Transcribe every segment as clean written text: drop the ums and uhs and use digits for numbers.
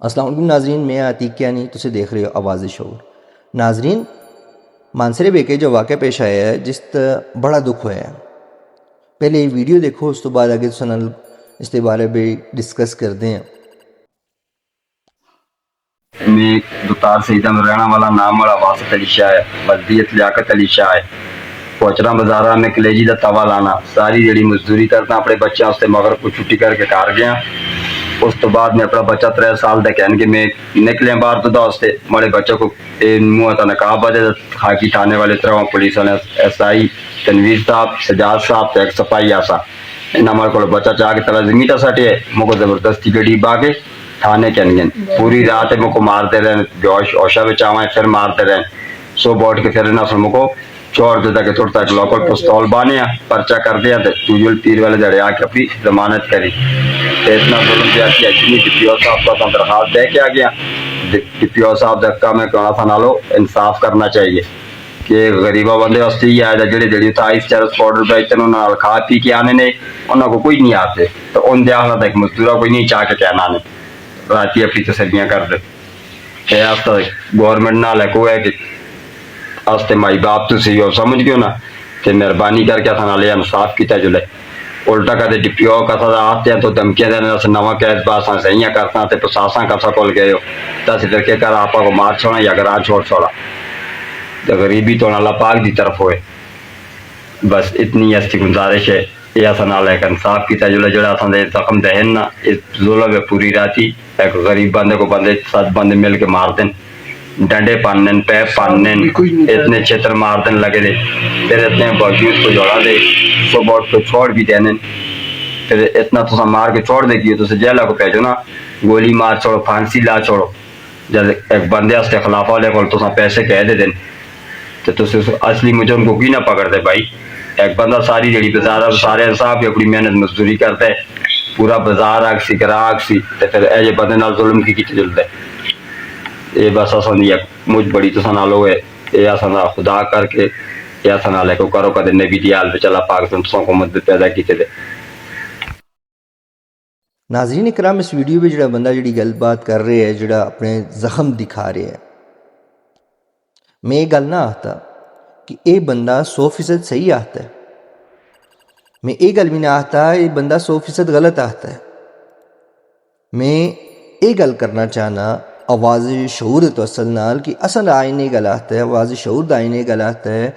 السلام علیکم ناظرین، میں عتیق کیانی تسے دیکھ رہے ہو آواز شعور۔ ناظرین، مانسرے بیکے جو واقعہ پیش آیا ہے جس بڑا دکھ ہویا ہے، پہلے یہ ویڈیو دیکھو، اس تو بعد آگے اس کے بارے میں ڈسکس کرتے ہیں۔ میں دوتار سیدہ میں رہنا والا نام والا واسط علی شاہ ہے، بلدیت لیاقت علی شاہ ہے۔ پوچرا بازارہ میں کلیجی دا توا لانا، ساری جڑی مزدوری کرنا اپنے بچے اس مغرب کو چھٹی کر کے کار گیا۔ اس تو بعد میں اپنا بچہ 3 سال دا کہن کہ میں نکلے باہر تو دا اس سے مڑے بچے کو منہ تا نقاب بجے خاکی تھانے والے طرح پولیس والے ایس آئی تنویر صاحب، سجاد صاحب تے ایک سپاہی آسا انہاں ہمارے کو بچہ چاہ کے تلا زمین تا سٹے مو کو زبردستی گڈی باگے تھانے کہن گئے۔ پوری رات مو کو مارتے رہے، بیوش اوشا بچ آوائیں پھر مارتے رہے، سو بوٹ کے پھر انہاں سے مو کو چھوڑ دیتا کہ تھوڑا تک لوکل پستول بانیا پرچہ کر دیا تو توجل پیر والے دڑے آ کے اپنی ضمانت کری۔ اتنا ظلم دیا کہ اجنی ڈپیو صاحب کو درخواست دے کے آ گیا۔ ڈپیو صاحب دکا میں کہنا تھا نالو انصاف کرنا چاہیے کہ غریبہ بندے واسطے ہی آئے جڑے جڑی تھا اس چرس پاؤڈر بیچتے ہیں انہوں نے کھا پی کے آنے نے انہوں کو کوئی نہیں آتے تو ان دیا ہونا تھا ایک مزدورہ کوئی نہیں چاہ کے کہنا نے راتی اپنی تسلیاں کر دے۔ اے آستا گورنمنٹ نال ہے کوئی ہے کہ آستے مائی باپ تو سی ہو سمجھ گئے نا کہ مہربانی کر کے تھا لے انصاف کیتا جلے۔ الٹا کہتے ڈپیو کا تھا آتے ہیں تو دھمکیاں دینے سے نواں قید باساں صحیحاں کرتا تے پرساساں کا سا کول گئے ہو تاسی درکے کر آپا کو مار چھوڑا یا گراہ چھوڑ چھوڑا تو غریبی تو اللہ پاک دی طرف ہوئے۔ بس اتنی اس کی گزارش ہے یہ آسان آلہ ایک انصاف کیتا جلے جڑا آسان دے زخم دہن نا اس ظلم ہے پوری راتی ایک غریب بندے کو بندے 7 بندے مل کے مار دیں، ڈنڈے پانن پیپ پانن اتنے چھتر مار دیں لگے دے، پھر اتنے باوجود کو جوڑا دے سو بوٹ کو چھوڑ بھی دینے، پھر اتنا تو مار کے چھوڑ دے گی تو جیلہ کو پیجو نا گولی مار چھوڑو پھانسی لا چھوڑو۔ جب ایک بندے اس کے خلاف والے کو تو پیسے کہہ دے دیں تو اصلی مجرم کو کی نہ پکڑ دے بھائی۔ ایک بندہ ساری جڑی بازار سارے انصاف اپنی محنت مزدوری کرتے پورا بازار آگ سی گراہ آگ سی تو پھر اے بندے نال ظلم کی جلد ہے۔ یہ بس آسان دی مجھ بڑی تو سنالو ہے یہ آسان خدا کر کے یہ آسان آلے کو کرو کدے نبی دیال پہ چلا پاکستان تو حکومت پیدا کیتے دے۔ ناظرین اکرام، اس ویڈیو میں جڑا بندہ جڑی گل بات کر رہے ہے، جڑا اپنے زخم دکھا رہے ہے، میں یہ گل نہ آتا کہ اے بندہ 100% صحیح آتا ہے، میں یہ گل بھی نہ آتا یہ بندہ 100% غلط آتا ہے۔ میں یہ گل کرنا چاہنا آواز شعور تو اصل نال کہ اصل آئینے گل آتا ہے، آواز شعور دا آئینے گل آتا ہے۔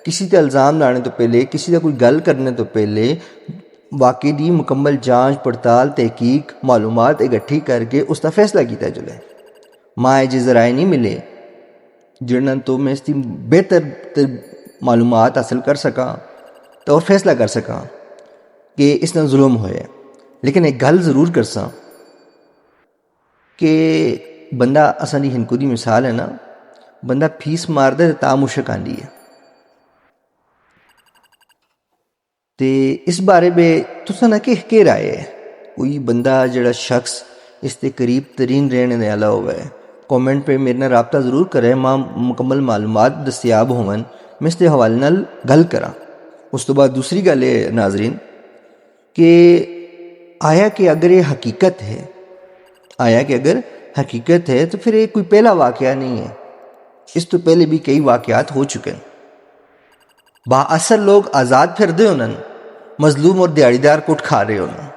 کسی تے الزام لانے تو پہلے، کسی دا کوئی گل کرنے تو پہلے واقعی دی مکمل جانچ پڑتال تحقیق معلومات اکٹھی کر کے اس کا فیصلہ کیتا جلے۔ ماں جی ذرائع نہیں ملے جنہاں تو میں اس کی بہتر معلومات حاصل کر سکاں تو اور فیصلہ کر سکاں کہ اس نے ظلم ہوئے۔ لیکن ایک گل ضرور کرساں کہ بندہ اساں دی ہندکو دی مثال ہے نا، بندہ پھیس مار دے تا مشک آندی ہے۔ تے اس بارے میں تساں نہ کہ رائے ہے؟ کوئی بندہ جڑا شخص اس تے قریب ترین رہنے والا ہوا ہے کومنٹ پہ میرے نال رابطہ ضرور کرے، ماں مکمل معلومات دستیاب ہون میں اس کے حوالے نال گل کراں۔ اس تو بعد دوسری گل ہے ناظرین کہ آیا کہ اگر یہ حقیقت ہے، آیا کہ اگر حقیقت ہے تو پھر یہ کوئی پہلا واقعہ نہیں ہے، اس تو پہلے بھی کئی واقعات ہو چکے ہیں۔ با اثر لوگ آزاد پھر دے انہوں مظلوم اور دیہڑی دار کٹ کھا رہے ہونا،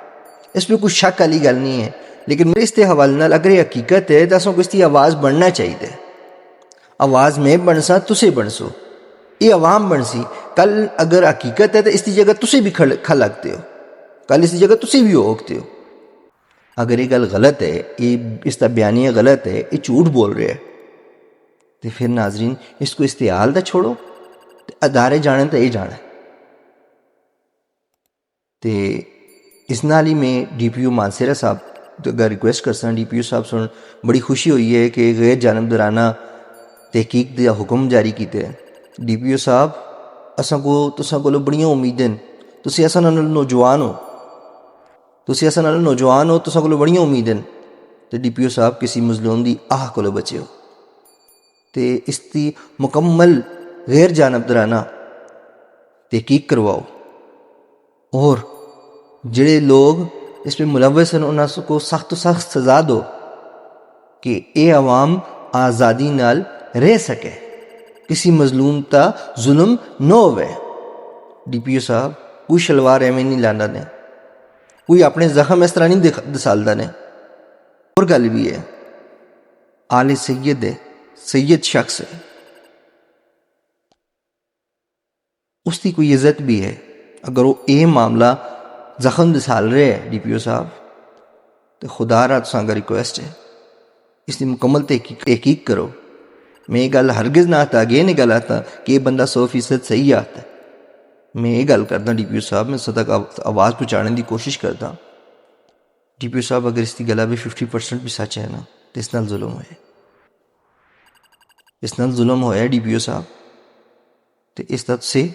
اس میں کوئی شک والی گل نہیں ہے۔ لیکن میرے اس کے حوالے نال اگر یہ حقیقت ہے تو اس کی آواز بننا چاہیے۔ آواز میں بنسا تسے بنسو، یہ عوام بنسی۔ کل اگر حقیقت ہے تو اس کی جگہ تسے بھی کھلکتے ہو، کل اس کی جگہ تسے بھی ہوکتے ہو۔ اگر یہ گل غلط ہے، یہ اس کا بیانیہ غلط ہے، یہ جھوٹ بول رہے ہے تو پھر ناظرین اس کو استحال دا چھوڑو، ادارے جانے تو یہ جانا ہے۔ تے اس نال ہی میں ڈی پی او مانسیرا صاحب اگر ریکویسٹ کرساں، ڈی پی او صاحب سن بڑی خوشی ہوئی ہے کہ غیر جانبدارانہ تحقیق دا حکم جاری کیتے ہیں۔ ڈی پی او صاحب اساں کو تساں کولوں بڑیاں امیدیں، تسی اساں نال نوجوان ہو، تسی اساں نال نوجوان ہو، تساں کولوں بڑیاں امیدیں تے ڈی پی او صاحب کسی مظلوم دی آہ کولوں بچے ہو تے اس دی مکمل غیر جانبدارانہ تحقیق کرواؤ، اور جڑے لوگ اس میں ملوث ہیں انہاں کو سخت و سخت سزا دو۔ کہ اے عوام آزادی نال رہ سکے، کسی مظلوم تا ظلم نہ ہوئے۔ ڈی پی او صاحب کوئی شلوار ایویں نہیں لانا نے، کوئی اپنے زخم اس طرح نہیں دسالدا نے۔ اور گل بھی ہے، آل سید ہے، سید شخص ہے، اس کی کوئی عزت بھی ہے۔ اگر وہ یہ معاملہ زخم دسال رہے ہے ڈی پی او صاحب، تو خدا را تساں کا ریکویسٹ ہے اس کی مکمل تحقیق کرو۔ میں یہ گل ہرگز نہ آتا، آگے نہیں گل آتا کہ یہ بندہ 100% صحیح آتا ہے۔ میں یہ گل کرتا ڈی پی او صاحب، میں صدق آواز پہنچانے کی کوشش کرتا۔ ڈی پی او صاحب اگر اس کی گلا بھی 50% بھی سچ ہے نا، تو اس نال ظلم ہوئے، اس نال ظلم ہویا ڈی پی او صاحب، تو اس طرح سے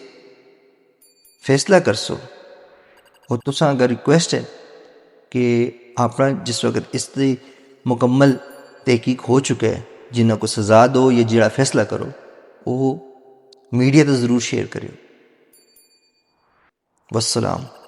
فیصلہ کر سو۔ اور تساں اگر ریکویسٹ ہے کہ اپنا جس وقت اس کی مکمل تحقیق ہو چکا ہے، جنہوں کو سزا دو یا جڑا فیصلہ کرو وہ میڈیا تو ضرور شیئر کریو۔ والسلام۔